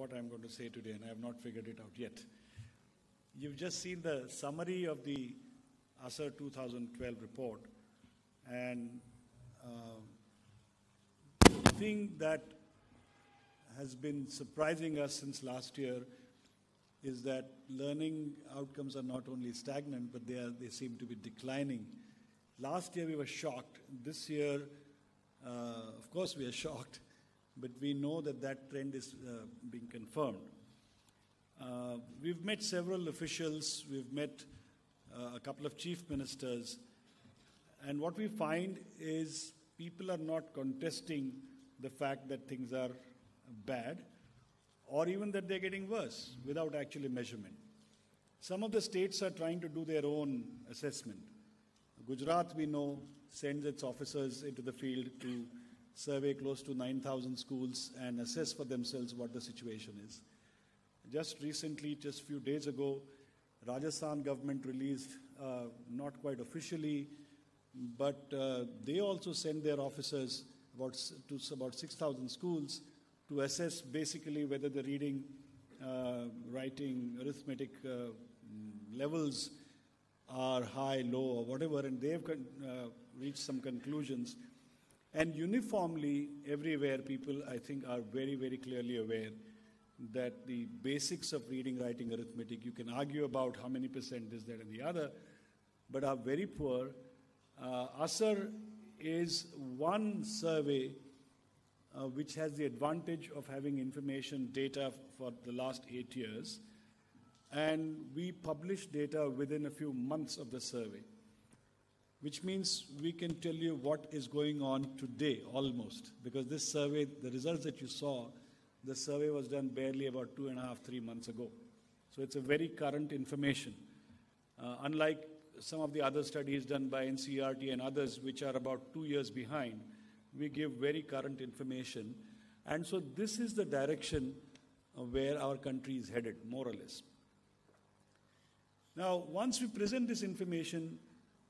what I'm going to say today, and I have not figured it out yet. You've just seen the summary of the ASER-2012 report, and the thing that has been surprising us since last year is that learning outcomes are not only stagnant, but they seem to be declining. Last year we were shocked. This year, of course we are shocked, but we know that that trend is being confirmed. We've met several officials, we've met a couple of chief ministers, and what we find is people are not contesting the fact that things are bad, or even that they're getting worse without actually measurement. Some of the states are trying to do their own assessment. Gujarat, we know, sends its officers into the field to survey close to 9,000 schools and assess for themselves what the situation is. Just recently, just a few days ago, Rajasthan government released, not quite officially, but they also send their officers to about 6,000 schools to assess basically whether the reading, writing, arithmetic levels are high, low, or whatever, and they've reached some conclusions. And uniformly, everywhere, people, I think, are very, very clearly aware that the basics of reading, writing, arithmetic, you can argue about how many percent this, that, and the other, but are very poor. ASER is one survey which has the advantage of having information data for the last 8 years, and we publish data within a few months of the survey, which means we can tell you what is going on today almost, because this survey, the results that you saw, the survey was done barely about 2.5, 3 months ago. So it's a very current information. Unlike some of the other studies done by NCERT and others, which are about 2 years behind, we give very current information. And so this is the direction where our country is headed, more or less. Now, once we present this information,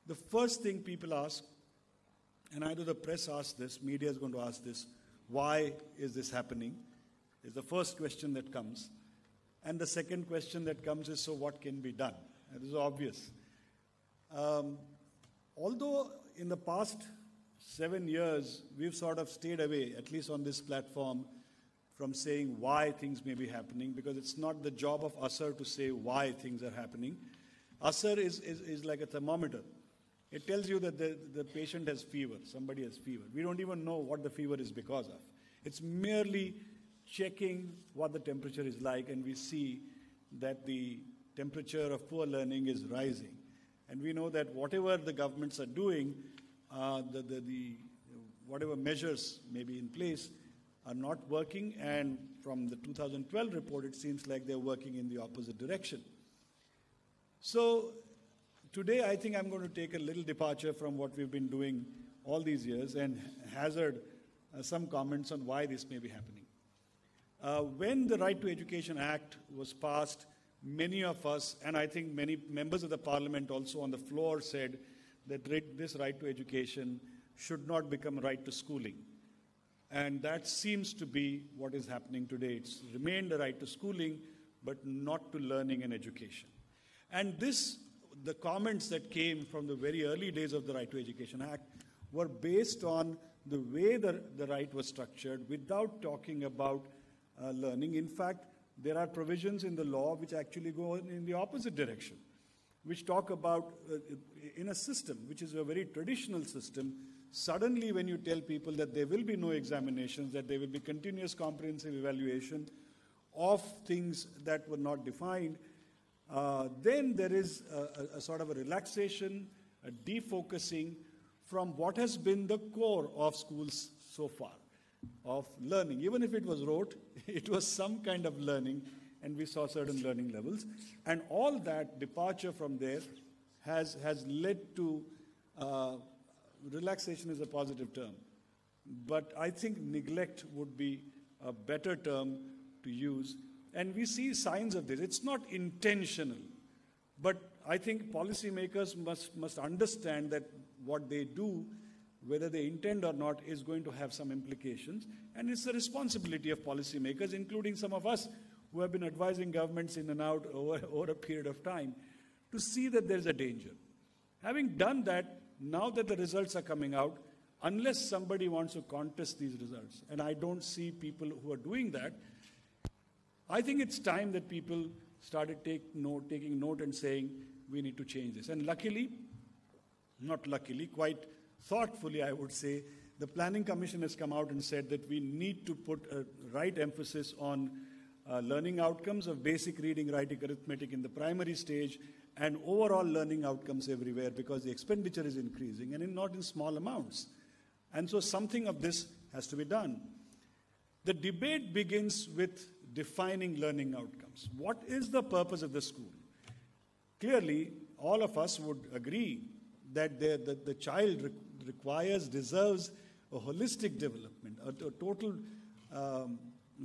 the first thing people ask, and either the press asks this, media is going to ask this, why is this happening? Is the first question that comes. And the second question that comes is, so what can be done? And this is obvious. Although in the past 7 years, we've sort of stayed away, at least on this platform, from saying why things may be happening, because it's not the job of ASER to say why things are happening. ASER is like a thermometer. It tells you that the patient has fever, somebody has fever. We don't even know what the fever is because of. It's merely checking what the temperature is like, and we see that the temperature of poor learning is rising. And we know that whatever the governments are doing, whatever measures may be in place are not working, and from the 2012 report, it seems like they're working in the opposite direction. So today, I think I'm going to take a little departure from what we've been doing all these years and hazard some comments on why this may be happening. When the Right to Education Act was passed, many of us, and I think many members of the parliament also on the floor, said that this right to education should not become a right to schooling. And that seems to be what is happening today. It's remained a right to schooling, but not to learning and education. And the comments that came from the very early days of the Right to Education Act were based on the way the right was structured without talking about learning. In fact, there are provisions in the law which actually go in the opposite direction, which talk about, in a system which is a very traditional system, suddenly when you tell people that there will be no examinations, that there will be continuous comprehensive evaluation of things that were not defined, then there is a sort of a relaxation, a defocusing from what has been the core of schools so far, of learning. Even if it was rote, it was some kind of learning, and we saw certain learning levels. And all that departure from there has led to, relaxation is a positive term, but I think neglect would be a better term to use. And we see signs of this. It's not intentional, but I think policymakers must understand that what they do whether they intend or not, is going to have some implications. And it's the responsibility of policymakers, including some of us who have been advising governments in and out over a period of time, to see that there's a danger. Having done that, now that the results are coming out, unless somebody wants to contest these results, and I don't see people who are doing that, I think it's time that people started taking note and saying, we need to change this. And luckily, not luckily, quite thoughtfully, I would say, the Planning Commission has come out and said that we need to put a right emphasis on learning outcomes of basic reading, writing, arithmetic in the primary stage, and overall learning outcomes everywhere, because the expenditure is increasing and not in small amounts. And so something of this has to be done. The debate begins with defining learning outcomes. What is the purpose of the school? Clearly, all of us would agree that the child deserves a holistic development, a total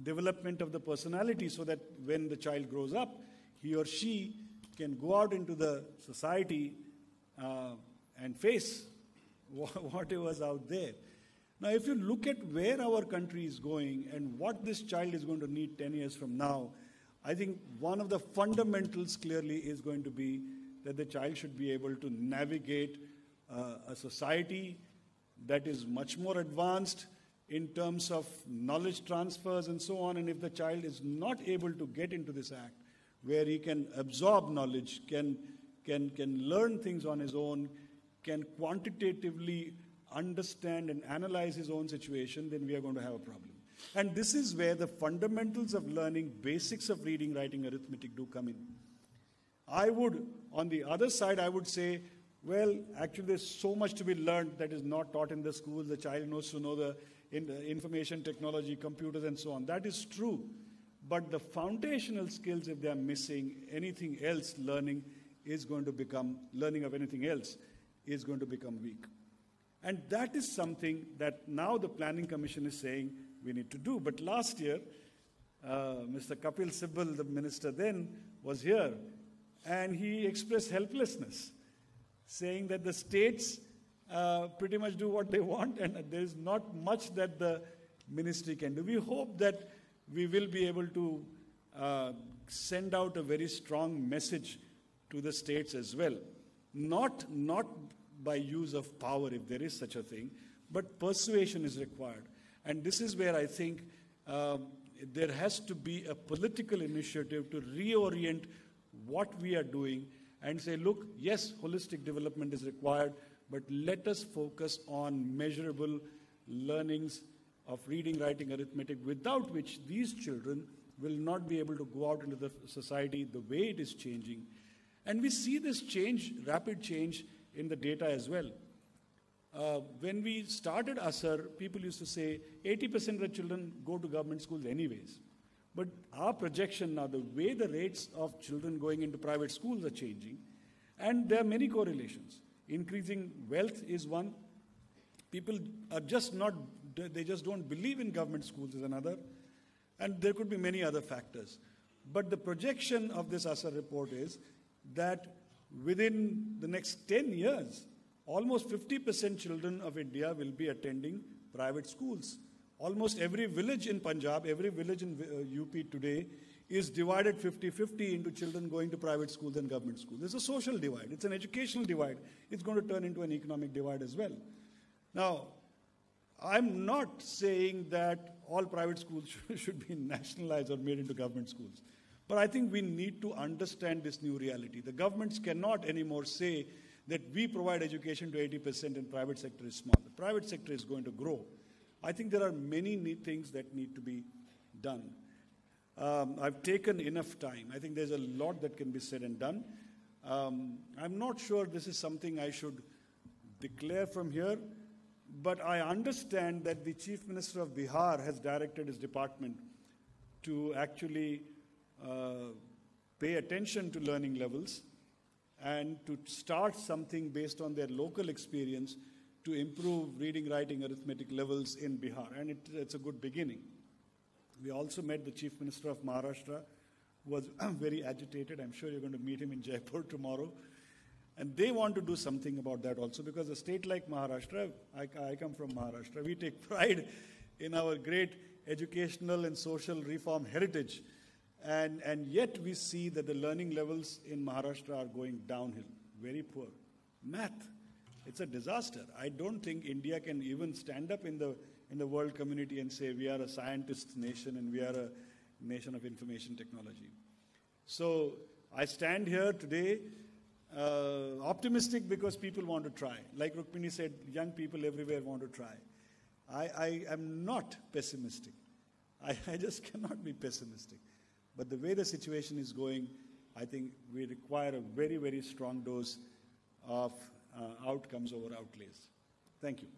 development of the personality, so that when the child grows up, he or she can go out into the society and face whatever's out there. Now, if you look at where our country is going and what this child is going to need 10 years from now, I think one of the fundamentals clearly is going to be that the child should be able to navigate a society that is much more advanced in terms of knowledge transfers and so on. And if the child is not able to get into this act, where he can absorb knowledge, can learn things on his own, can quantitatively understand and analyze his own situation, then we are going to have a problem. And this is where the fundamentals of learning, basics of reading, writing, arithmetic do come in. I would, on the other side, I would say, well, actually there's so much to be learned that is not taught in the schools. The child knows to know the information technology, computers and so on. That is true. But the foundational skills, if they are missing, anything else learning of anything else is going to become weak. And that is something that now the Planning Commission is saying we need to do. But last year, Mr. Kapil Sibal, the minister then, was here, and he expressed helplessness, saying that the states pretty much do what they want, and there is not much that the ministry can do. We hope that we will be able to send out a very strong message to the states as well. Not by use of power, if there is such a thing, but persuasion is required. And this is where I think there has to be a political initiative to reorient what we are doing and say, look, yes, holistic development is required, but let us focus on measurable learnings of reading, writing, arithmetic, without which these children will not be able to go out into the society the way it is changing. And we see this change, rapid change, in the data as well. When we started ASER, people used to say 80% of the children go to government schools anyways. But our projection now, the way the rates of children going into private schools are changing, and there are many correlations. Increasing wealth is one. People are just they just don't believe in government schools is another. And there could be many other factors. But the projection of this ASER report is that within the next 10 years, almost 50% children of India will be attending private schools. Almost every village in Punjab, every village in UP today is divided 50-50 into children going to private schools and government schools. There's a social divide. It's an educational divide. It's going to turn into an economic divide as well. Now, I'm not saying that all private schools should be nationalized or made into government schools. But I think we need to understand this new reality. The governments cannot anymore say that we provide education to 80% and private sector is small. The private sector is going to grow. I think there are many things that need to be done. I've taken enough time. I think there's a lot that can be said and done. I'm not sure this is something I should declare from here, but I understand that the Chief Minister of Bihar has directed his department to actually pay attention to learning levels and to start something based on their local experience to improve reading, writing, arithmetic levels in Bihar. And it's a good beginning. We also met the Chief Minister of Maharashtra, who was very agitated. I'm sure you're going to meet him in Jaipur tomorrow. And they want to do something about that also, because a state like Maharashtra, I come from Maharashtra, we take pride in our great educational and social reform heritage. And yet we see that the learning levels in Maharashtra are going downhill, very poor. Math, it's a disaster. I don't think India can even stand up in the world community and say we are a scientist nation and we are a nation of information technology. So I stand here today optimistic because people want to try. Like Rukmini said, young people everywhere want to try. I am not pessimistic. I just cannot be pessimistic. But the way the situation is going, I think we require a very, very strong dose of outcomes over outlays. Thank you.